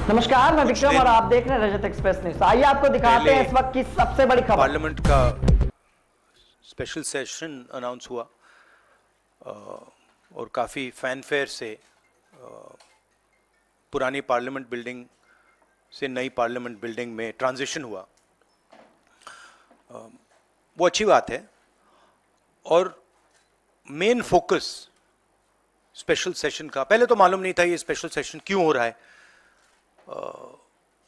नमस्कार, मैं विक्रम और आप देख रहे हैं रजत एक्सप्रेस न्यूज। आइए आपको दिखाते हैं इस वक्त की सबसे बड़ी खबर। पार्लियामेंट का स्पेशल सेशन अनाउंस हुआ और काफ़ी फैनफेयर से पुरानी पार्लियामेंट बिल्डिंग से नई पार्लियामेंट बिल्डिंग में ट्रांजिशन हुआ। वो अच्छी बात है और मेन फोकस स्पेशल सेशन का, पहले तो मालूम नहीं था ये स्पेशल सेशन क्यों हो रहा है,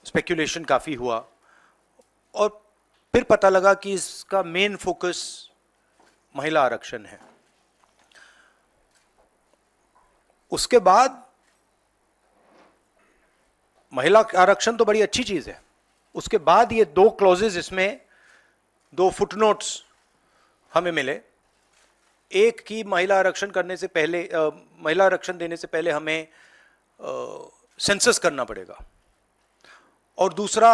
स्पेक्यूलेशन काफ़ी हुआ और फिर पता लगा कि इसका मेन फोकस महिला आरक्षण है। उसके बाद महिला आरक्षण तो बड़ी अच्छी चीज़ है, उसके बाद ये दो क्लॉजेज, इसमें दो फुटनोट्स हमें मिले। एक की महिला आरक्षण करने से पहले, महिला आरक्षण देने से पहले हमें सेंसस करना पड़ेगा और दूसरा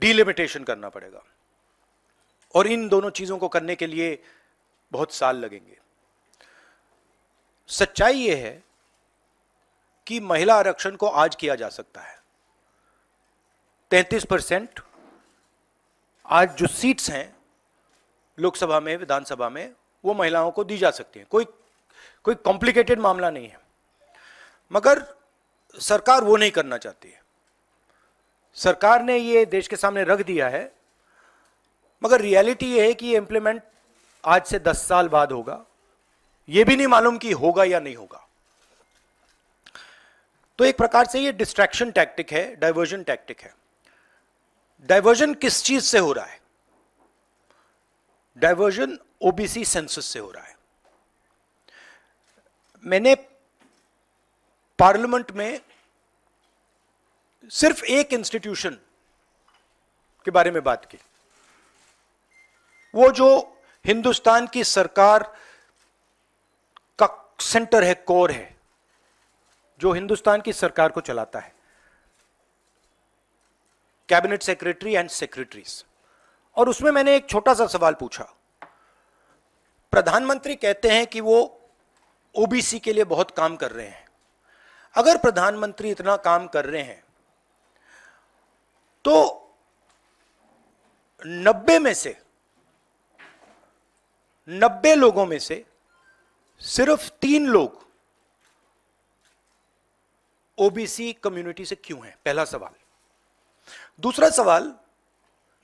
डिलिमिटेशन करना पड़ेगा, और इन दोनों चीजों को करने के लिए बहुत साल लगेंगे। सच्चाई यह है कि महिला आरक्षण को आज किया जा सकता है। 33% आज जो सीट्स हैं लोकसभा में, विधानसभा में, वो महिलाओं को दी जा सकती हैं। कोई कॉम्प्लिकेटेड मामला नहीं है, मगर सरकार वो नहीं करना चाहती है। सरकार ने ये देश के सामने रख दिया है, मगर रियलिटी ये है कि ये इंप्लीमेंट आज से 10 साल बाद होगा। ये भी नहीं मालूम कि होगा या नहीं होगा। तो एक प्रकार से ये डिस्ट्रैक्शन टैक्टिक है, डाइवर्जन टैक्टिक है। डाइवर्जन किस चीज से हो रहा है? डाइवर्जन ओबीसी सेंसस से हो रहा है। मैंने पार्लियामेंट में सिर्फ एक इंस्टीट्यूशन के बारे में बात की, वो जो हिंदुस्तान की सरकार का सेंटर है, कोर है, जो हिंदुस्तान की सरकार को चलाता है, कैबिनेट सेक्रेटरी एंड सेक्रेटरीज। और उसमें मैंने एक छोटा सा सवाल पूछा। प्रधानमंत्री कहते हैं कि वो ओबीसी के लिए बहुत काम कर रहे हैं। अगर प्रधानमंत्री इतना काम कर रहे हैं तो 90 लोगों में से सिर्फ 3 लोग ओबीसी कम्युनिटी से क्यों हैं? पहला सवाल। दूसरा सवाल,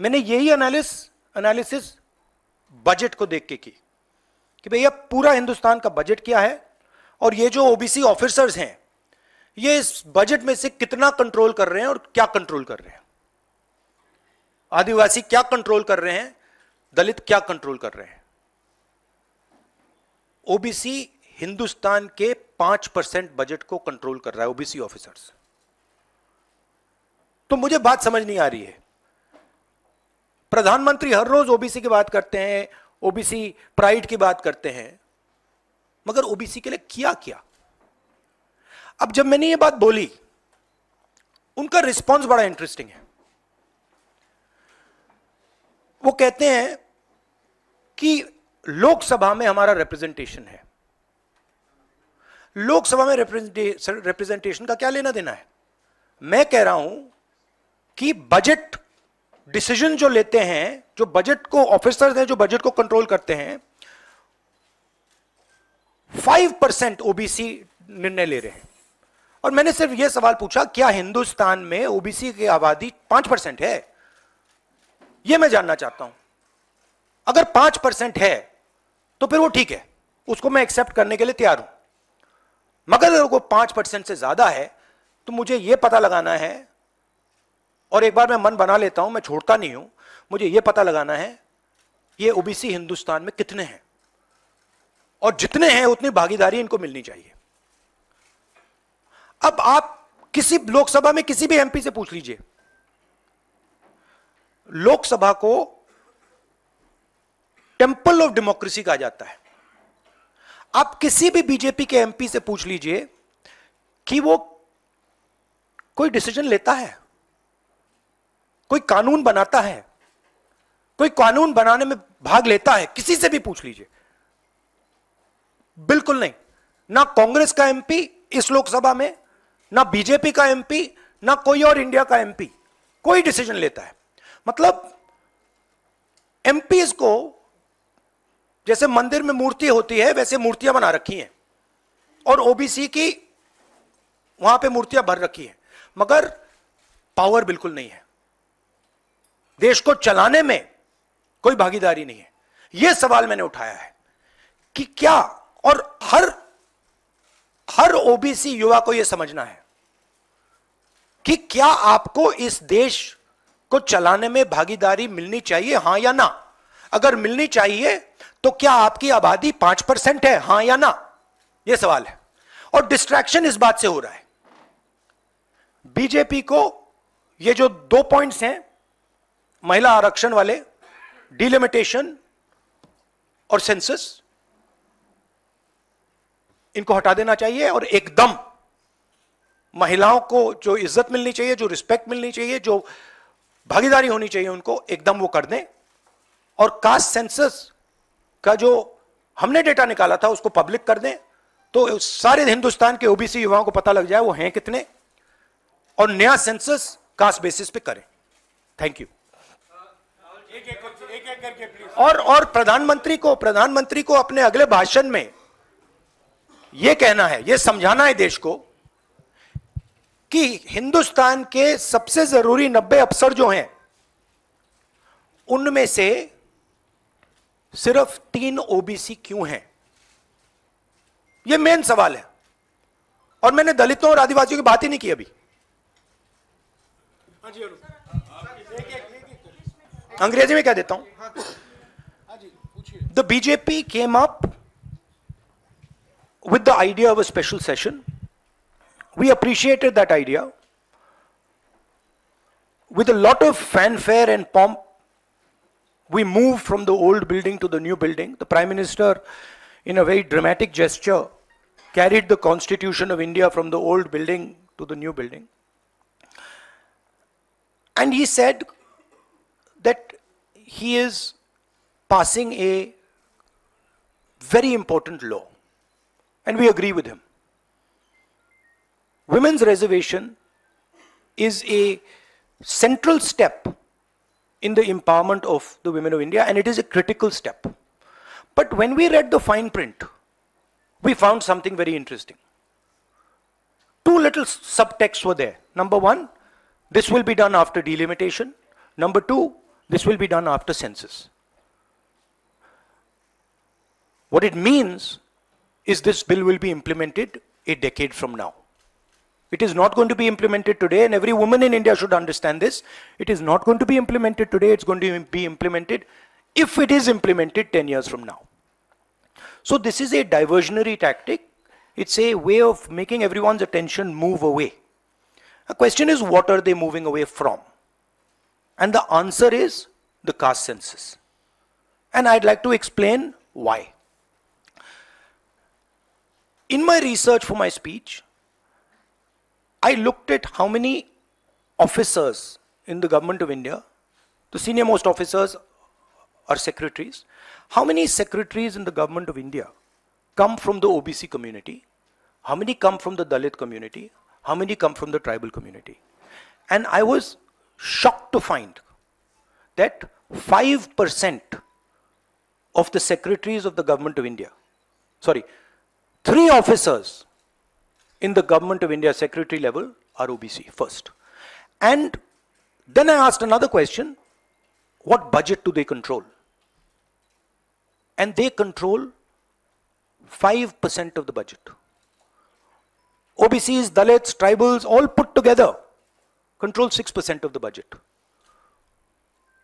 मैंने यही एनालिसिस बजट को देख के की कि भैया पूरा हिंदुस्तान का बजट क्या है और ये जो ओबीसी ऑफिसर्स हैं ये इस बजट में से कितना कंट्रोल कर रहे हैं और क्या कंट्रोल कर रहे हैं। आदिवासी क्या कंट्रोल कर रहे हैं, दलित क्या कंट्रोल कर रहे हैं। ओबीसी हिंदुस्तान के 5% बजट को कंट्रोल कर रहा है, ओबीसी ऑफिसर्स। तो मुझे बात समझ नहीं आ रही है। प्रधानमंत्री हर रोज ओबीसी की बात करते हैं, ओबीसी प्राइड की बात करते हैं, मगर ओबीसी के लिए किया क्या? अब जब मैंने ये बात बोली, उनका रिस्पॉन्स बड़ा इंटरेस्टिंग है। वो कहते हैं कि लोकसभा में हमारा रिप्रेजेंटेशन है। लोकसभा में रिप्रेजेंटेशन का क्या लेना देना है? मैं कह रहा हूं कि बजट डिसीजन जो लेते हैं, जो बजट को ऑफिसर्स हैं, जो बजट को कंट्रोल करते हैं, 5% ओबीसी निर्णय ले रहे हैं। और मैंने सिर्फ यह सवाल पूछा, क्या हिंदुस्तान में ओबीसी की आबादी 5% है? यह मैं जानना चाहता हूं। अगर 5% है तो फिर वो ठीक है, उसको मैं एक्सेप्ट करने के लिए तैयार हूं। मगर अगर वो 5% से ज्यादा है तो मुझे यह पता लगाना है, और एक बार मैं मन बना लेता हूं, मैं छोड़ता नहीं हूं, मुझे यह पता लगाना है ये ओबीसी हिंदुस्तान में कितने हैं, और जितने हैं उतनी भागीदारी इनको मिलनी चाहिए। अब आप किसी लोकसभा में किसी भी एमपी से पूछ लीजिए, लोकसभा को टेंपल ऑफ डेमोक्रेसी कहा जाता है। आप किसी भी बीजेपी के एमपी से पूछ लीजिए कि वो कोई डिसीजन लेता है, कोई कानून बनाता है, कोई कानून बनाने में भाग लेता है, किसी से भी पूछ लीजिए। बिल्कुल नहीं। ना कांग्रेस का एमपी इस लोकसभा में, ना बीजेपी का एमपी, ना कोई और इंडिया का एमपी कोई डिसीजन लेता है। मतलब एमपीज को जैसे मंदिर में मूर्ति होती है वैसे मूर्तियां बना रखी हैं और ओबीसी की वहां पे मूर्तियां भर रखी हैं, मगर पावर बिल्कुल नहीं है, देश को चलाने में कोई भागीदारी नहीं है। यह सवाल मैंने उठाया है कि क्या, और हर ओबीसी युवा को यह समझना है कि क्या आपको इस देश को चलाने में भागीदारी मिलनी चाहिए, हां या ना? अगर मिलनी चाहिए तो क्या आपकी आबादी 5% है, हां या ना? यह सवाल है। और डिस्ट्रैक्शन इस बात से हो रहा है, बीजेपी को ये जो 2 पॉइंट्स हैं, महिला आरक्षण वाले, डिलिमिटेशन और सेंसस, इनको हटा देना चाहिए और एकदम महिलाओं को जो इज्जत मिलनी चाहिए, जो रिस्पेक्ट मिलनी चाहिए, जो भागीदारी होनी चाहिए, उनको एकदम वो कर दें। और कास्ट सेंसस का जो हमने डेटा निकाला था उसको पब्लिक कर दें, तो सारे हिंदुस्तान के ओबीसी युवाओं को पता लग जाए वो हैं कितने, और नया सेंसस कास्ट बेसिस पे करें। Thank you. और प्रधानमंत्री को अपने अगले भाषण में यह कहना है, यह समझाना है देश को कि हिंदुस्तान के सबसे जरूरी 90 अफसर जो हैं उनमें से सिर्फ 3 ओबीसी क्यों हैं? यह मेन सवाल है। और मैंने दलितों और आदिवासियों की बात ही नहीं की अभी। अंग्रेजी में कह देता हूं। The BJP came up with the idea of a special session. We appreciated that idea. With a lot of fanfare and pomp, we moved from the old building to the new building. The Prime Minister, in a very dramatic gesture, carried the Constitution of India from the old building to the new building. And he said that he is passing a very important law. And we agree with him. Women's reservation is a central step in the empowerment of the women of India, and it is a critical step. But when we read the fine print, we found something very interesting. 2 little subtexts were there. Number 1, this will be done after delimitation. Number 2, this will be done after census. What it means is this bill will be implemented a decade from now. It is not going to be implemented today, and every woman in India should understand this. It is not going to be implemented today, it's going to be implemented, if it is implemented, 10 years from now. So this is a diversionary tactic. It's a way of making everyone's attention move away. The question is, what are they moving away from? And the answer is the caste census. And I'd like to explain why. In my research for my speech, I looked at how many officers in the government of India, the senior most officers are secretaries, how many secretaries in the government of India come from the OBC community, how many come from the Dalit community, how many come from the tribal community. And I was shocked to find that 5% of the secretaries of the government of India, 3 officers in the government of India secretary level are OBC first. And then I asked another question, what budget do they control? And they control 5% of the budget. OBCs, Dalits, tribals, all put together control 6% of the budget.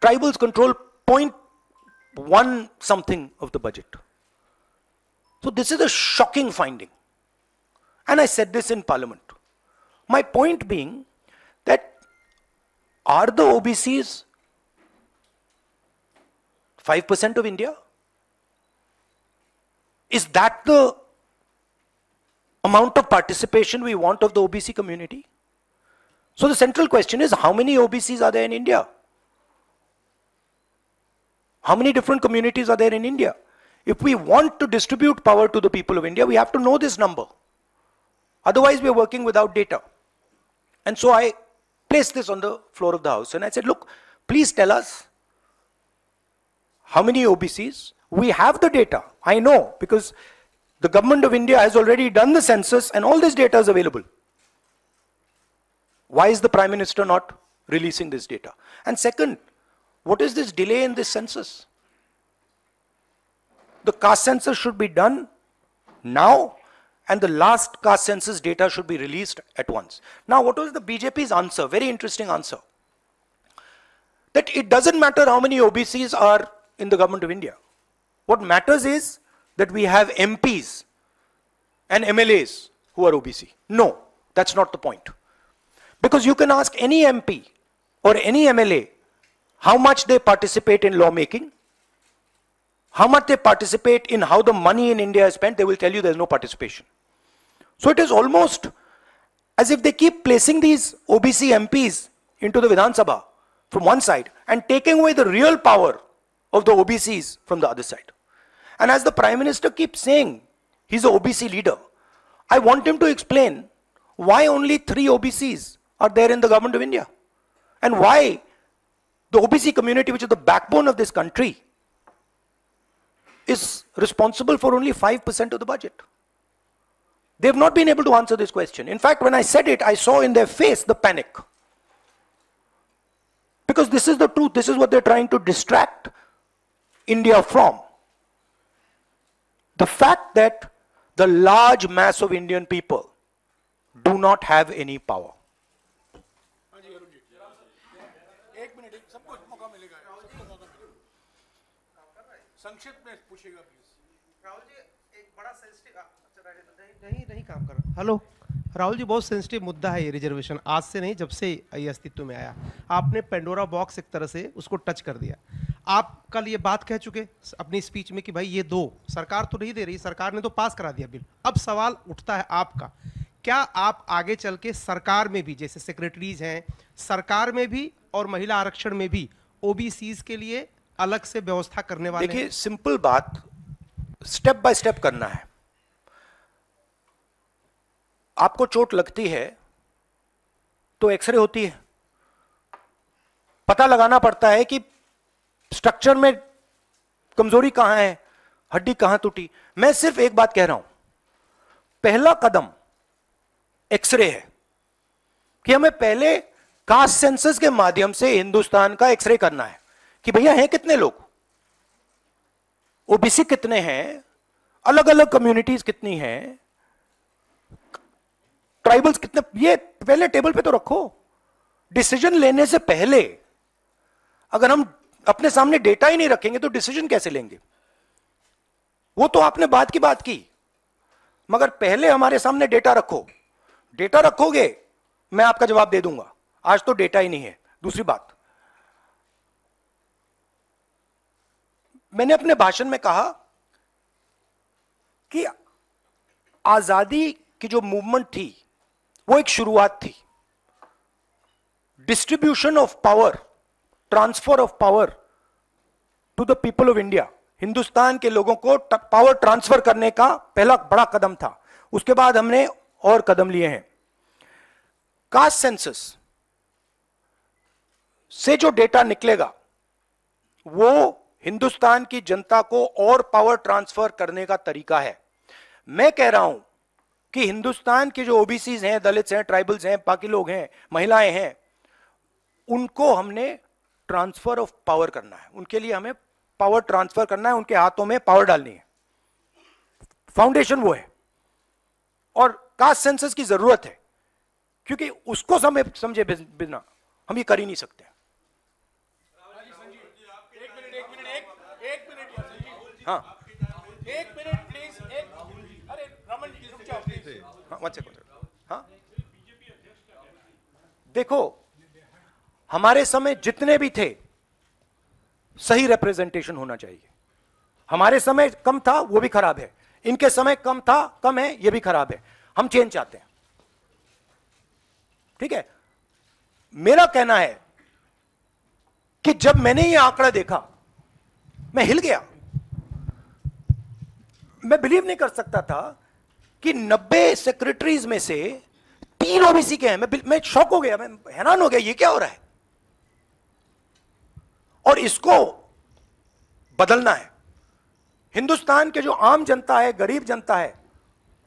Tribals control 0.1 something of the budget. So this is a shocking finding. And I said this in Parliament. My point being that are the OBCs 5% of India? Is that the amount of participation we want of the OBC community? So the central question is, how many OBCs are there in India? How many different communities are there in India? If we want to distribute power to the people of India, we have to know this number. Otherwise, we are working without data. And so I placed this on the floor of the House. And I said, look, please tell us how many OBCs. We have the data. I know, because the government of India has already done the census and all this data is available. Why is the Prime Minister not releasing this data? And second, what is this delay in this census? The caste census should be done now, and the last caste census data should be released at once. Now, what was the BJP's answer? Very interesting answer. That it doesn't matter how many OBCs are in the government of India. What matters is that we have MPs and MLAs who are OBC. No, that's not the point. Because you can ask any MP or any MLA how much they participate in lawmaking, how much they participate in how the money in India is spent, they will tell you there's no participation. So it is almost as if they keep placing these OBC MPs into the Vidhan Sabha from one side and taking away the real power of the OBCs from the other side. And as the Prime Minister keeps saying, he's an OBC leader, I want him to explain why only 3 OBCs are there in the government of India, and why the OBC community, which is the backbone of this country, is responsible for only 5% of the budget. They have not been able to answer this question. In fact, when I said it, I saw in their face the panic. Because this is the truth. This is what they're trying to distract India from. The fact that the large mass of Indian people do not have any power. नहीं काम कर रहा। Hello Rahul ji, बहुत sensitive मुद्दा है ये reservation. आज से नहीं, जब से ये अस्तित्व में आया, आपने पेंडोरा बॉक्स एक तरह से उसको टच कर दिया। आप कल ये बात कह चुके अपनी स्पीच में कि भाई ये दो, सरकार तो नहीं दे रही, सरकार ने तो पास करा दिया बिल। अब सवाल उठता है आपका, क्या आप आगे चल के सरकार में भी, जैसे सेक्रेटरीज हैं, सरकार में भी और महिला आरक्षण में भी ओबीसीज के लिए अलग से व्यवस्था करने वाले? देखिए, सिंपल बात, स्टेप बाय स्टेप करना है। आपको चोट लगती है तो एक्सरे होती है, पता लगाना पड़ता है कि स्ट्रक्चर में कमजोरी कहां है, हड्डी कहां टूटी। मैं सिर्फ एक बात कह रहा हूं, पहला कदम एक्सरे है कि हमें पहले कास्ट सेंसस के माध्यम से हिंदुस्तान का एक्सरे करना है कि भैया हैं कितने लोग, ओबीसी कितने हैं, अलग अलग कम्युनिटीज कितनी हैं, ट्राइबल्स कितने, ये पहले टेबल पे तो रखो। डिसीजन लेने से पहले अगर हम अपने सामने डेटा ही नहीं रखेंगे तो डिसीजन कैसे लेंगे? वो तो आपने बात की बात की, मगर पहले हमारे सामने डेटा रखो। डेटा रखोगे मैं आपका जवाब दे दूंगा, आज तो डेटा ही नहीं है। दूसरी बात, मैंने अपने भाषण में कहा कि आजादी की जो मूवमेंट थी वो एक शुरुआत थी। Distribution of power, transfer of power to the people of India, Hindustan के लोगों को पावर ट्रांसफर करने का पहला बड़ा कदम था। उसके बाद हमने और कदम लिए हैं। कास्ट सेंसस से जो डेटा निकलेगा वो हिंदुस्तान की जनता को और पावर ट्रांसफर करने का तरीका है। मैं कह रहा हूं कि हिंदुस्तान के जो ओबीसीज हैं, दलित्स हैं, ट्राइबल्स हैं, बाकी लोग हैं, महिलाएं हैं, उनको हमने ट्रांसफर ऑफ पावर करना है। उनके लिए हमें पावर ट्रांसफर करना है, उनके हाथों में पावर डालनी है। फाउंडेशन वो है, और कास्ट सेंसस की जरूरत है, क्योंकि उसको समझे बिना हम ये कर ही नहीं सकते। हाँ, एक मिनट प्लीज, अरे रमन जी रुक जाओ प्लीज। हाँ, 1 सेकंड। हाँ, देखो, हमारे समय जितने भी थे सही रिप्रेजेंटेशन होना चाहिए। हमारे समय कम था, वो भी खराब है। इनके समय कम था, कम है, ये भी खराब है। हम चेंज चाहते हैं, ठीक है। मेरा कहना है कि जब मैंने ये आंकड़ा देखा मैं हिल गया। मैं बिलीव नहीं कर सकता था कि 90 सेक्रेटरीज में से 3 ओबीसी के हैं। मैं शॉक हो गया, मैं हैरान हो गया, ये क्या हो रहा है? और इसको बदलना है। हिंदुस्तान के जो आम जनता है, गरीब जनता है,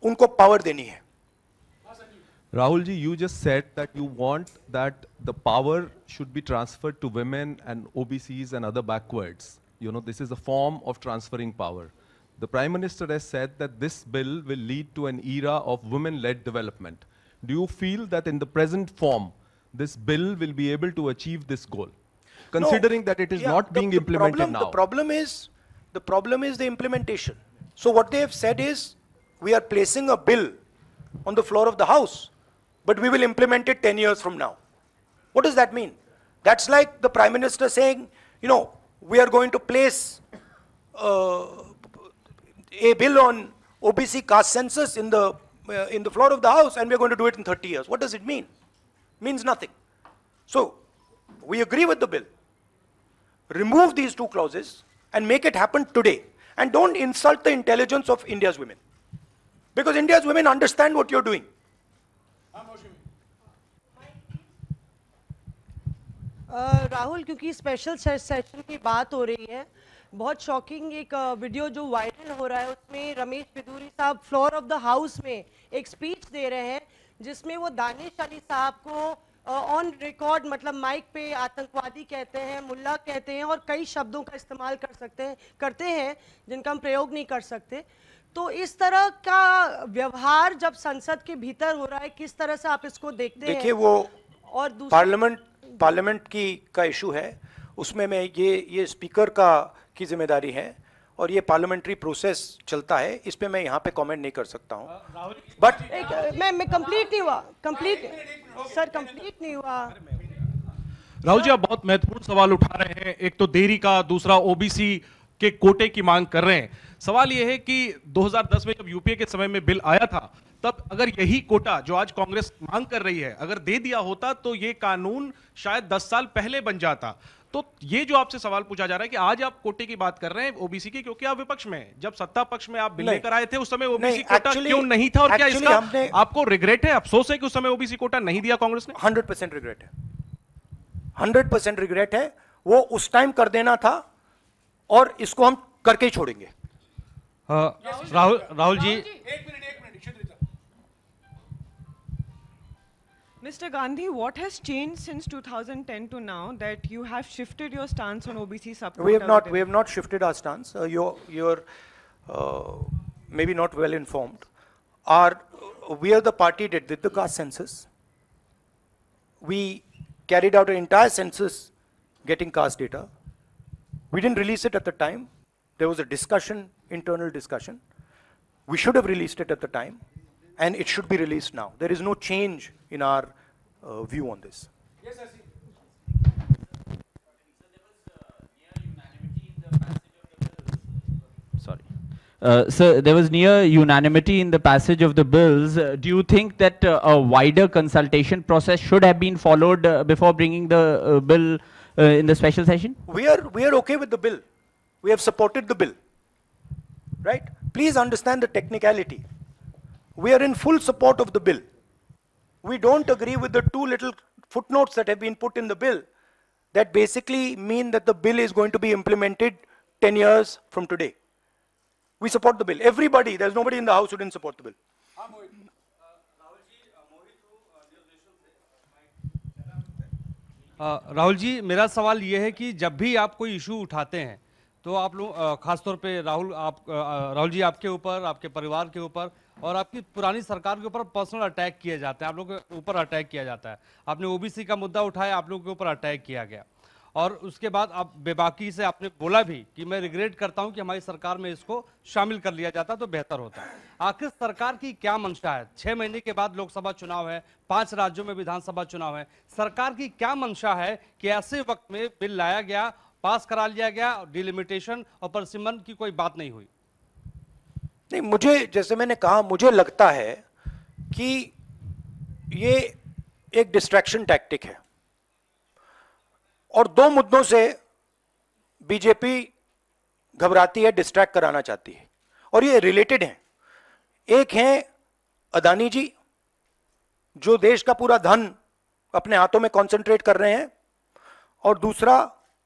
उनको पावर देनी है। Rahul ji, you just said that you want that the power should be transferred to women and OBCs and other backwards. You know, this is a form of transferring power. The Prime Minister has said that this bill will lead to an era of women-led development. Do you feel that in the present form, this bill will be able to achieve this goal? Considering that it is Yeah, not being implemented now. The problem is the implementation. So what they have said is, we are placing a bill on the floor of the House, but we will implement it 10 years from now. What does that mean? That's like the Prime Minister saying, you know, we are going to place a bill on OBC caste census in the floor of the House, and we are going to do it in 30 years. What does it mean? Means nothing. So we agree with the bill. Remove these 2 clauses and make it happen today. And don't insult the intelligence of India's women. Because India's women understand what you're doing. Rahul, क्योंकि special session की बात हो रही है, बहुत shocking एक video जो viral हो रहा है, उसमें रमेश पिदूरी साहब फ्लोर ऑफ द हाउस में एक स्पीच दे रहे हैं, जिसमें वो दानिश अली साहब को ऑन रिकॉर्ड, मतलब माइक पे आतंकवादी कहते हैं, मुल्ला कहते हैं और कई शब्दों का इस्तेमाल करते हैं जिनका हम प्रयोग नहीं कर सकते। तो इस तरह का व्यवहार जब संसद के भीतर हो रहा है, किस तरह से आप इसको देखते हैं? देखिए, वो और पार्लियामेंट का इशू है, उसमें मैं ये स्पीकर की जिम्मेदारी है और ये पार्लियामेंट्री प्रोसेस चलता है, इस पे मैं यहाँ पे कमेंट नहीं कर सकता हूँ। बट मैं कंप्लीट नहीं हुआ, कंप्लीट नहीं हुआ। राहुल जी, आप बहुत महत्वपूर्ण सवाल उठा रहे हैं, एक तो देरी का, दूसरा ओबीसी के कोटे की मांग कर रहे हैं। सवाल यह है कि 2010 में जब यूपीए के समय में बिल आया था, तब अगर यही कोटा जो आज कांग्रेस मांग कर रही है अगर दे दिया होता तो ये कानून शायद 10 साल पहले बन जाता। तो ये जो आपसे सवाल पूछा जा रहा है कि आज आप कोटे की बात कर रहे हैं ओबीसी की, क्योंकि आप विपक्ष में हैं, जब सत्ता पक्ष में आप बिल लेकर आए थे उस समय ओबीसी कोटा क्यों नहीं था, और क्या इसका आपको रिग्रेट है, अफसोस है कि उस समय ओबीसी कोटा नहीं दिया कांग्रेस ने? 100% रिग्रेट है, 100% रिग्रेट है। वो उस टाइम कर देना था और इसको हम करके ही छोड़ेंगे। Rahul ji, Mr. Gandhi, what has changed since 2010 to now that you have shifted your stance on OBC subquota? We have not shifted our stance. You're maybe not well informed. We are the party that did the caste census. We carried out an entire census getting caste data. We didn't release it at the time. There was a discussion, internal discussion. We should have released it at the time, and it should be released now. There is no change in our view on this. Yes, I see. Sir, there was near unanimity in the passage of the bills. Do you think that a wider consultation process should have been followed before bringing the bill in the special session? We are okay with the bill. We have supported the bill. Right? Please understand the technicality. We are in full support of the bill. We don't agree with the 2 little footnotes that have been put in the bill that basically mean that the bill is going to be implemented 10 years from today. We support the bill. Everybody, there's nobody in the house who didn't support the bill. Rahul ji, मेरा सवाल ये है कि जब भी आप कोई issue उठाते हैं तो आप लोग खासतौर पे राहुल जी, आपके ऊपर, आपके परिवार के ऊपर और आपकी पुरानी सरकार के ऊपर पर्सनल अटैक किए जाते हैं, आप लोगों के ऊपर अटैक किया जाता है। आपने ओबीसी का मुद्दा उठाया, आप लोगों के ऊपर अटैक किया गया, और उसके बाद आप बेबाकी से आपने बोला भी कि मैं रिग्रेट करता हूं कि हमारी सरकार में इसको शामिल कर लिया जाता तो बेहतर होता। आखिर सरकार की क्या मंशा है? 6 महीने के बाद लोकसभा चुनाव है, 5 राज्यों में विधानसभा चुनाव है, सरकार की क्या मंशा है कि ऐसे वक्त में बिल लाया गया, पास करा लिया गया, डिलिमिटेशन और परसिमन की कोई बात नहीं हुई? नहीं, मुझे, जैसे मैंने कहा, मुझे लगता है कि ये एक डिस्ट्रैक्शन टैक्टिक है और 2 मुद्दों से बीजेपी घबराती है, डिस्ट्रैक्ट कराना चाहती है, और ये रिलेटेड हैं। एक हैं अदानी जी, जो देश का पूरा धन अपने हाथों में कंसंट्रेट कर रहे हैं, और दूसरा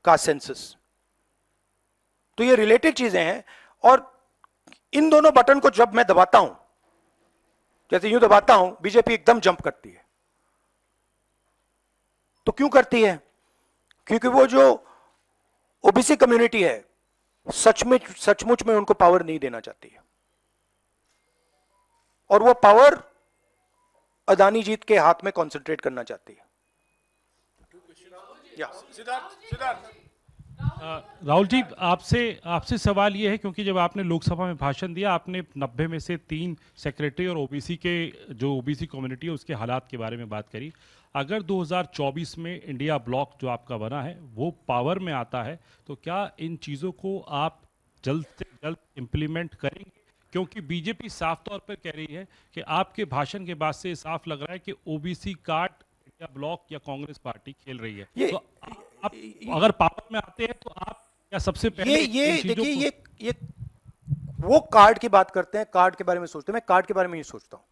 कास्ट सेंसस। तो ये रिलेटेड चीजें हैं, और इन दोनों बटन को जब मैं दबाता हूं, जैसे यूं दबाता हूं, बीजेपी एकदम जंप करती है। तो क्यों करती है? क्योंकि वो जो ओबीसी कम्युनिटी है, सचमुच में उनको पावर नहीं देना चाहती है, और वो पावर अदानी जीत के हाथ में कंसंट्रेट करना चाहती है। राहुल जी, आपसे सवाल ये है, क्योंकि जब आपने लोकसभा में भाषण दिया, आपने 90 में से 3 सेक्रेटरी और ओबीसी के जो ओबीसी कम्युनिटी है उसके हालात के बारे में बात करी। अगर 2024 में इंडिया ब्लॉक जो आपका बना है वो पावर में आता है, तो क्या इन चीज़ों को आप जल्द से जल्द इम्प्लीमेंट करेंगे? क्योंकि बीजेपी साफ तौर पर कह रही है कि आपके भाषण के बाद से साफ लग रहा है कि ओबीसी कार्ड इंडिया ब्लॉक या कांग्रेस पार्टी खेल रही है। तो आप अगर पावर में आते हैं तो आप क्या सबसे पहले देखिए, ये वो कार्ड की बात करते हैं, कार्ड के बारे में सोचते हैं। मैं कार्ड के बारे में नहीं सोचता हूं।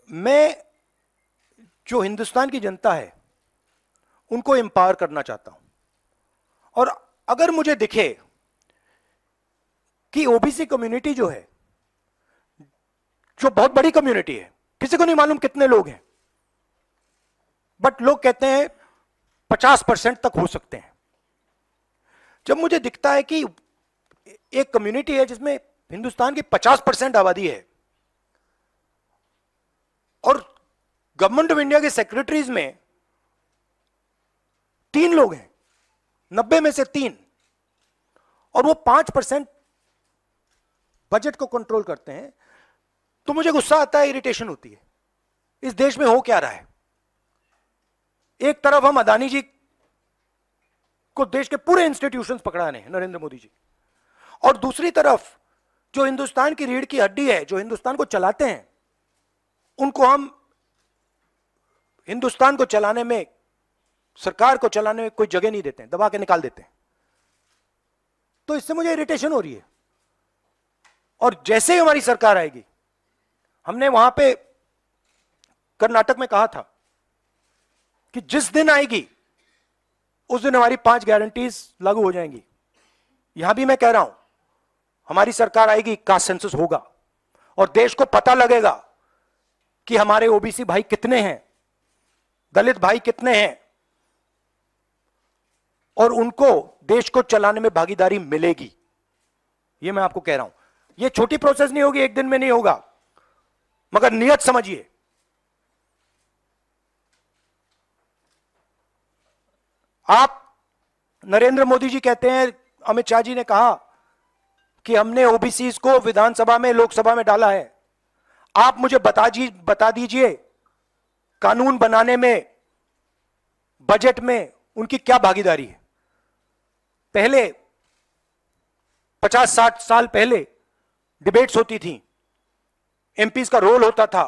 मैं जो हिंदुस्तान की जनता है उनको एम्पावर करना चाहता हूं, और अगर मुझे दिखे कि ओबीसी कम्युनिटी जो है, जो बहुत बड़ी कम्युनिटी है, किसी को नहीं मालूम कितने लोग हैं, बट लोग कहते हैं 50% तक हो सकते हैं। जब मुझे दिखता है कि एक कम्युनिटी है जिसमें हिंदुस्तान की 50% आबादी है, और गवर्नमेंट ऑफ इंडिया के सेक्रेटरीज में 3 लोग हैं, 90 में से 3, और वो 5% बजट को कंट्रोल करते हैं, तो मुझे गुस्सा आता है, इरिटेशन होती है। इस देश में हो क्या रहा है? एक तरफ हम अदानी जी को देश के पूरे इंस्टीट्यूशंस पकड़ाने हैं, नरेंद्र मोदी जी, और दूसरी तरफ जो हिंदुस्तान की रीढ़ की हड्डी है, जो हिंदुस्तान को चलाते हैं, उनको हम हिंदुस्तान को चलाने में, सरकार को चलाने में कोई जगह नहीं देते हैं, दबा के निकाल देते हैं। तो इससे मुझे इरिटेशन हो रही है। और जैसे ही हमारी सरकार आएगी, हमने वहां पे कर्नाटक में कहा था कि जिस दिन आएगी उस दिन हमारी 5 गारंटीज लागू हो जाएंगी। यहां भी मैं कह रहा हूं, हमारी सरकार आएगी, कास्ट सेंसस होगा, और देश को पता लगेगा कि हमारे ओबीसी भाई कितने हैं, दलित भाई कितने हैं, और उनको देश को चलाने में भागीदारी मिलेगी। यह मैं आपको कह रहा हूं। यह छोटी प्रोसेस नहीं होगी, एक दिन में नहीं होगा, मगर नियत समझिए। आप, नरेंद्र मोदी जी कहते हैं, अमित शाह जी ने कहा कि हमने ओबीसी को विधानसभा में, लोकसभा में डाला है। आप मुझे बता दीजिए कानून बनाने में, बजट में उनकी क्या भागीदारी है। पहले 50-60 साल पहले डिबेट्स होती थी, एमपीज का रोल होता था,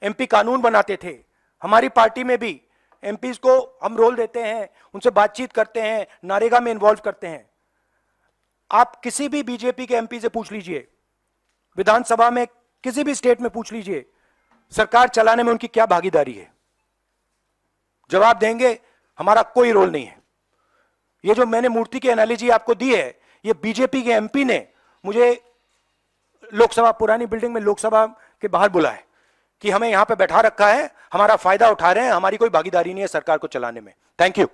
एमपी कानून बनाते थे। हमारी पार्टी में भी एमपीज को हम रोल देते हैं, उनसे बातचीत करते हैं, नारेगा में इन्वॉल्व करते हैं। आप किसी भी बीजेपी के एमपी से पूछ लीजिए, विधानसभा में किसी भी स्टेट में पूछ लीजिए, सरकार चलाने में उनकी क्या भागीदारी है। जवाब देंगे हमारा कोई रोल नहीं है। ये जो मैंने मूर्ति की एनालॉजी आपको दी है, ये बीजेपी के एमपी ने मुझे लोकसभा, पुरानी बिल्डिंग में लोकसभा के बाहर बुलाया कि हमें यहां पे बैठा रखा है, हमारा फायदा उठा रहे हैं, हमारी कोई भागीदारी नहीं है सरकार को चलाने में। Thank you.